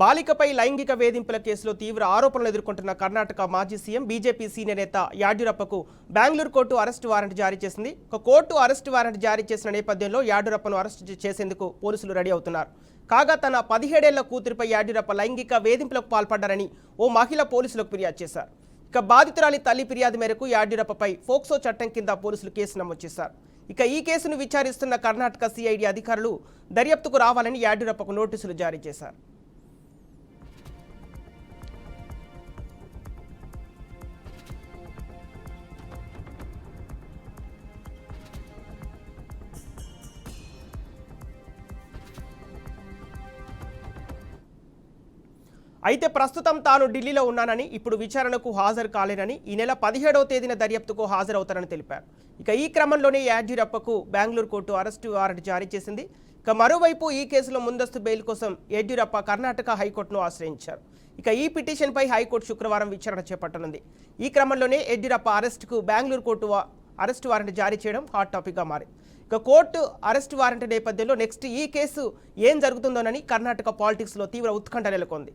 బాలికపై లైంగిక వేధింపుల కేసులో తీవ్ర ఆరోపణలు ఎదుర్కొంటున్న కర్ణాటక మాజీ సీఎం బీజేపీ సీనియర్ నేత యాడ్యూరప్పకు బెంగళూరు కోర్టు అరెస్టు వారెంట్ జారీ చేసింది. కోర్టు అరెస్టు వారెంట్ జారీ చేసిన నేపథ్యంలో యాడ్యూరప్పను అరెస్టు చేసేందుకు పోలీసులు రెడీ అవుతున్నారు. కాగా తన 17 ఏళ్ల కూతురిపై యాడ్యూరప్ప లైంగిక వేధింపులకు పాల్పడ్డారని ఓ మహిళ పోలీసులకు ఫిర్యాదు చేశారు. బాధితురాలి తల్లి ఫిర్యాదు మేరకు యాడ్యూరప్పపై ఫోక్సో చట్టం కింద పోలీసులు కేసు నమోదు చేశారు. ఈ కేసును విచారిస్తున్న కర్ణాటక సిఐడి అధికారులు దర్యాప్తుకు రావాలని యాడ్యూరప్పకు నోటీసులు జారీ చేశారు. అయితే ప్రస్తుతం తాను ఢిల్లీలో ఉన్నానని, ఇప్పుడు విచారణకు హాజరు కాలేనని, ఈ నెల 17వ తేదీన దర్యాప్తుకు హాజరవుతారని తెలిపారు. ఈ క్రమంలోనే యాడ్యూరప్పకు బెంగళూరు కోర్టు అరెస్టు వారెంట్ జారీ చేసింది. మరోవైపు ఈ కేసులో ముందస్తు బెయిల్ కోసం యాడ్యూరప్ప కర్ణాటక హైకోర్టును ఆశ్రయించారు. ఈ పిటిషన్పై హైకోర్టు శుక్రవారం విచారణ చేపట్టనుంది. ఈ క్రమంలోనే యాడ్యూరప్ప అరెస్టుకు బెంగళూరు కోర్టు అరెస్టు వారెంట్ జారీ చేయడం హాట్ టాపిక్గా మారింది. కోర్టు అరెస్టు వారెంట్ నేపథ్యంలో నెక్స్ట్ ఈ కేసు ఏం జరుగుతుందోనని కర్ణాటక పాలిటిక్స్లో తీవ్ర ఉత్కంఠ నెలకొంది.